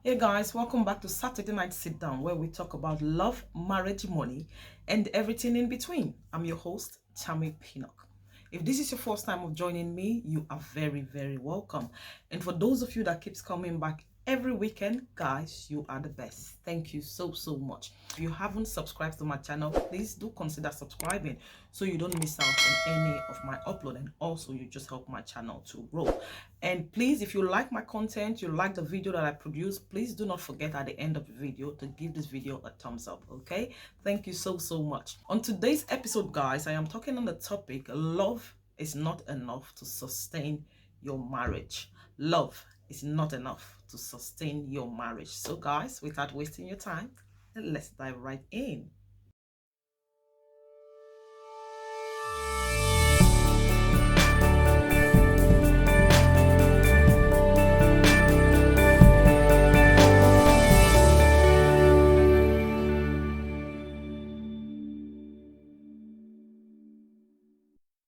Hey guys, welcome back to Saturday Night Sit Down, where we talk about love, marriage, money, and everything in between. I'm your host, Tammy Pinnock. If this is your first time of joining me, you are very, very welcome. And for those of you that keeps coming back every weekend, guys, you are the best. Thank you so, so much. If you haven't subscribed to my channel, please do consider subscribing so you don't miss out on any of my upload, and also you just help my channel to grow. And please, if you like my content, you like the video that I produce, please do not forget at the end of the video to give this video a thumbs up. Okay, thank you so, so much. On today's episode, guys, I am talking on the topic love is not enough to sustain your marriage. Love is not enough to sustain your marriage. So guys, without wasting your time, let's dive right in.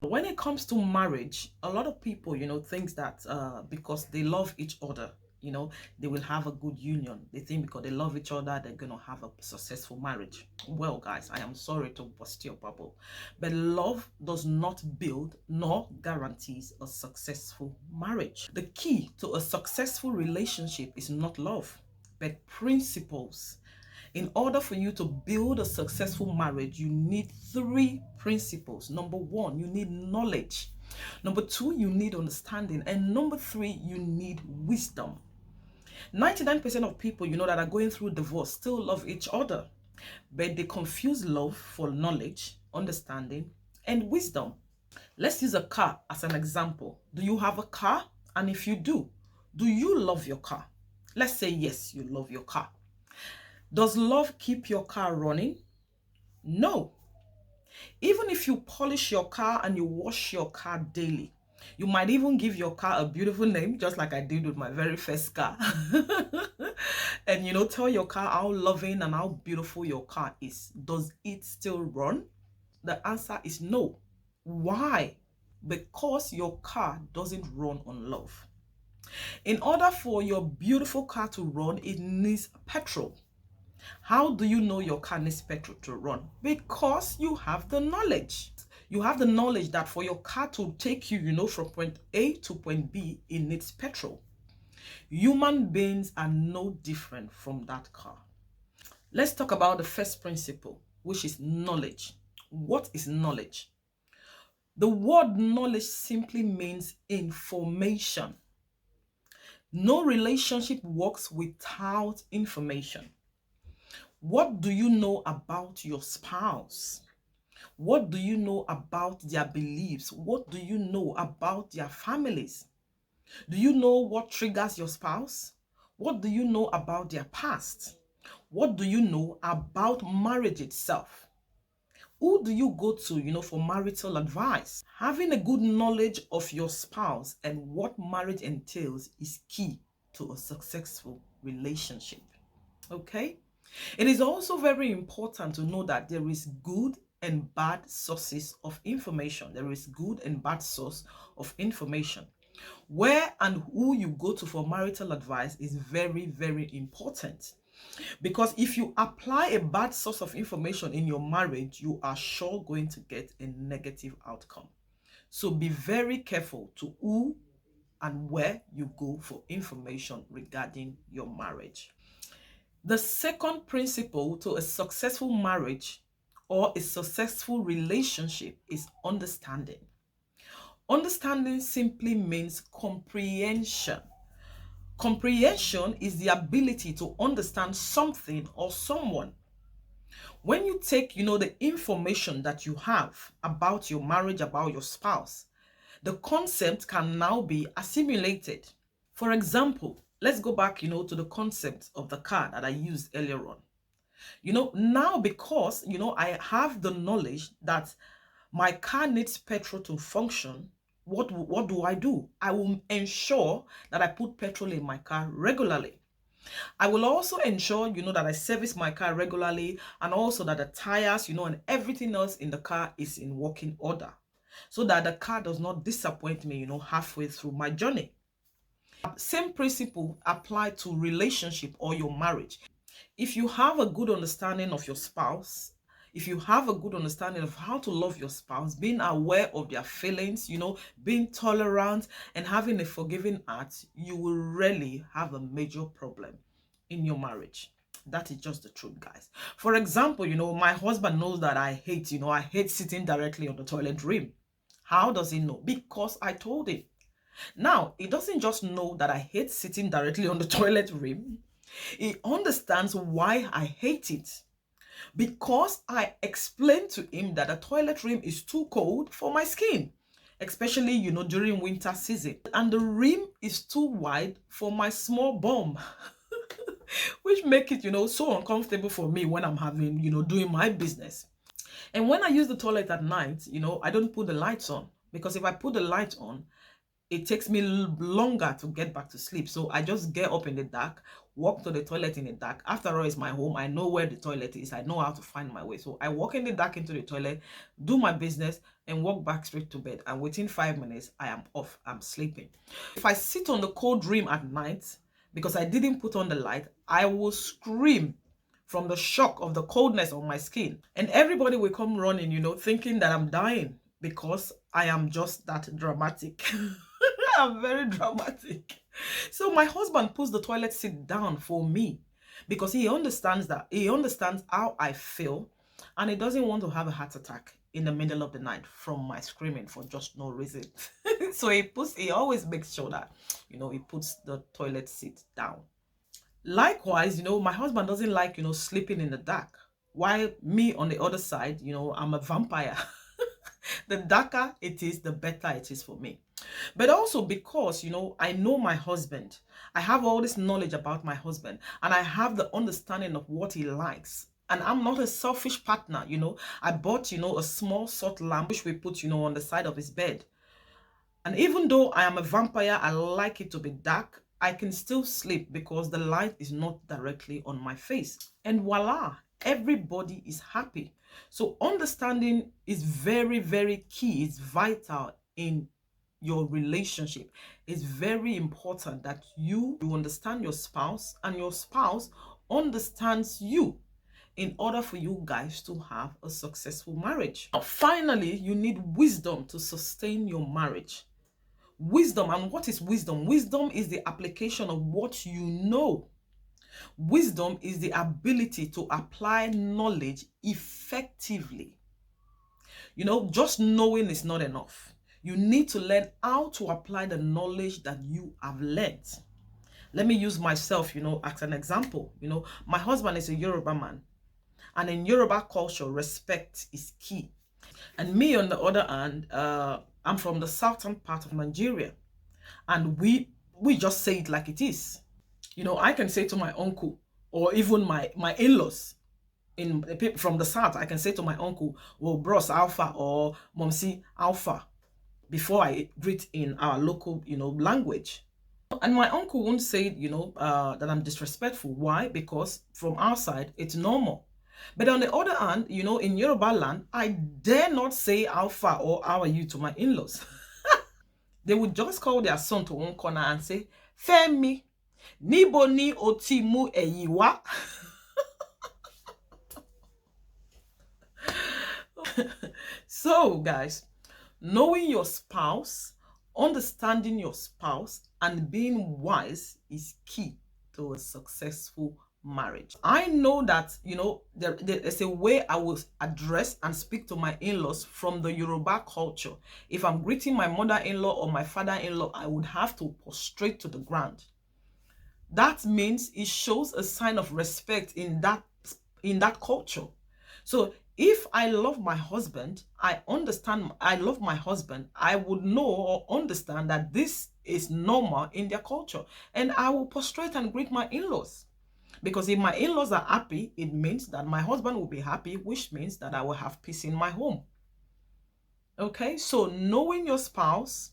When it comes to marriage, a lot of people, thinks that because they love each other, they will have a good union. They think because they love each other, they're going to have a successful marriage. Well, guys, I am sorry to burst your bubble, but love does not build nor guarantees a successful marriage. The key to a successful relationship is not love, but principles. In order for you to build a successful marriage, you need three principles. Number one, you need knowledge. Number two, you need understanding. And number three, you need wisdom. 99% of people, that are going through divorce still love each other, but they confuse love for knowledge, understanding, and wisdom. Let's use a car as an example. Do you have a car? And if you do you love your car? Let's say yes, you love your car. Does love keep your car running? No. Even if you polish your car and you wash your car daily, you might even give your car a beautiful name, just like I did with my very first car. And tell your car how loving and how beautiful your car is. Does it still run? The answer is no. Why? Because your car doesn't run on love. In order for your beautiful car to run, it needs petrol. How do you know your car needs petrol to run? Because you have the knowledge. You have the knowledge that for your car to take you, from point A to point B, it needs petrol. Human beings are no different from that car. Let's talk about the first principle, which is knowledge. What is knowledge? The word knowledge simply means information. No relationship works without information. What do you know about your spouse? What do you know about their beliefs? What do you know about their families? Do you know what triggers your spouse? What do you know about their past? What do you know about marriage itself? Who do you go to, for marital advice? Having a good knowledge of your spouse and what marriage entails is key to a successful relationship. Okay? It is also very important to know that there is good and bad sources of information. There is good and bad source of information. Where and who you go to for marital advice is very, very important. Because if you apply a bad source of information in your marriage, you are sure going to get a negative outcome. So be very careful to who and where you go for information regarding your marriage. The second principle to a successful marriage or a successful relationship is understanding. Understanding simply means comprehension. Comprehension is the ability to understand something or someone. When you take, the information that you have about your marriage, about your spouse, the concept can now be assimilated. For example, let's go back, to the concept of the car that I used earlier on. Now because, I have the knowledge that my car needs petrol to function, what do? I will ensure that I put petrol in my car regularly. I will also ensure, that I service my car regularly, and also that the tires, and everything else in the car is in working order, so that the car does not disappoint me, halfway through my journey. Same principle apply to relationship or your marriage. If you have a good understanding of your spouse, if you have a good understanding of how to love your spouse, being aware of their feelings, being tolerant and having a forgiving heart, you will rarely have a major problem in your marriage. That is just the truth, guys. For example, my husband knows that I hate sitting directly on the toilet rim. How does he know? Because I told him. Now, he doesn't just know that I hate sitting directly on the toilet rim. He understands why I hate it. Because I explained to him that the toilet rim is too cold for my skin, especially, during winter season. And the rim is too wide for my small bum, which make it, so uncomfortable for me when I'm having, doing my business. And when I use the toilet at night, I don't put the lights on, because if I put the light on, it takes me longer to get back to sleep. So I just get up in the dark, walk to the toilet in the dark. After all, it's my home. I know where the toilet is. I know how to find my way. So I walk in the dark into the toilet, do my business, and walk back straight to bed. And within 5 minutes, I am off. I'm sleeping. If I sit on the cold rim at night, because I didn't put on the light, I will scream from the shock of the coldness on my skin. And everybody will come running, thinking that I'm dying, because I am just that dramatic. I'm very dramatic. So my husband puts the toilet seat down for me, because he understands how I feel, and he doesn't want to have a heart attack in the middle of the night from my screaming for just no reason. So he always makes sure that, he puts the toilet seat down. Likewise, my husband doesn't like, sleeping in the dark. While me on the other side, I'm a vampire. The darker it is, the better it is for me. But also because, I know my husband. I have all this knowledge about my husband, and I have the understanding of what he likes. And I'm not a selfish partner, I bought, a small salt lamp, which we put, on the side of his bed. And even though I am a vampire, I like it to be dark, I can still sleep because the light is not directly on my face. And voila, everybody is happy. So understanding is very, very key. It's vital in your relationship. It's very important that you understand your spouse, and your spouse understands you, in order for you guys to have a successful marriage. Now, finally, you need wisdom to sustain your marriage. Wisdom. And what is wisdom? Wisdom is the application of what you know. Wisdom is the ability to apply knowledge effectively. Just knowing is not enough. You need to learn how to apply the knowledge that you have learned. Let me use myself, as an example. My husband is a Yoruba man. And in Yoruba culture, respect is key. And me, on the other hand, I'm from the southern part of Nigeria. And we just say it like it is. I can say to my uncle, or even my in-laws from the south, I can say to my uncle, well, bros alpha, or momsi alpha, before I greet in our local, language. And my uncle won't say, that I'm disrespectful. Why? Because from our side, it's normal. But on the other hand, in Yoruba land, I dare not say alpha or how are you to my in-laws. They would just call their son to one corner and say, Femi, níbo ni o ti mú èyí wá? So, guys, knowing your spouse, understanding your spouse, and being wise is key to a successful marriage. I know that, there's a way I will address and speak to my in-laws from the Yoruba culture. If I'm greeting my mother-in-law or my father-in-law, I would have to prostrate to the ground. That means it shows a sign of respect in that culture. So if I love my husband, I love my husband, I would know or understand that this is normal in their culture. And I will prostrate and greet my in-laws. Because if my in-laws are happy, it means that my husband will be happy, which means that I will have peace in my home. Okay, so knowing your spouse,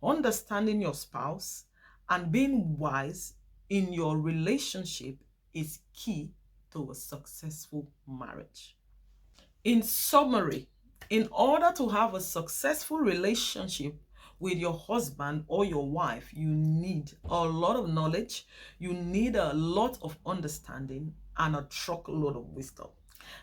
understanding your spouse, and being wise in your relationship is key to a successful marriage. In summary, in order to have a successful relationship, with your husband or your wife, you need a lot of knowledge, you need a lot of understanding, and a truckload of wisdom.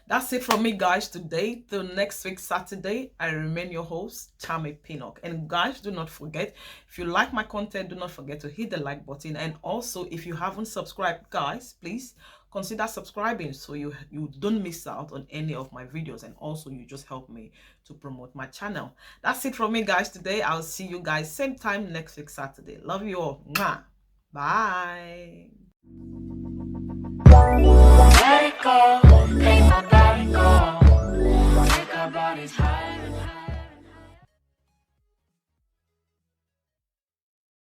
That's it from me, guys, today. Till next week, Saturday, I remain your host, Chame Pinnock. And guys, do not forget, if you like my content, do not forget to hit the like button. And also, if you haven't subscribed, guys, please consider subscribing so you don't miss out on any of my videos. And also, you just help me to promote my channel. That's it from me, guys, today. I'll see you guys same time next week, Saturday. Love you all. Mwah. Bye. Let it go.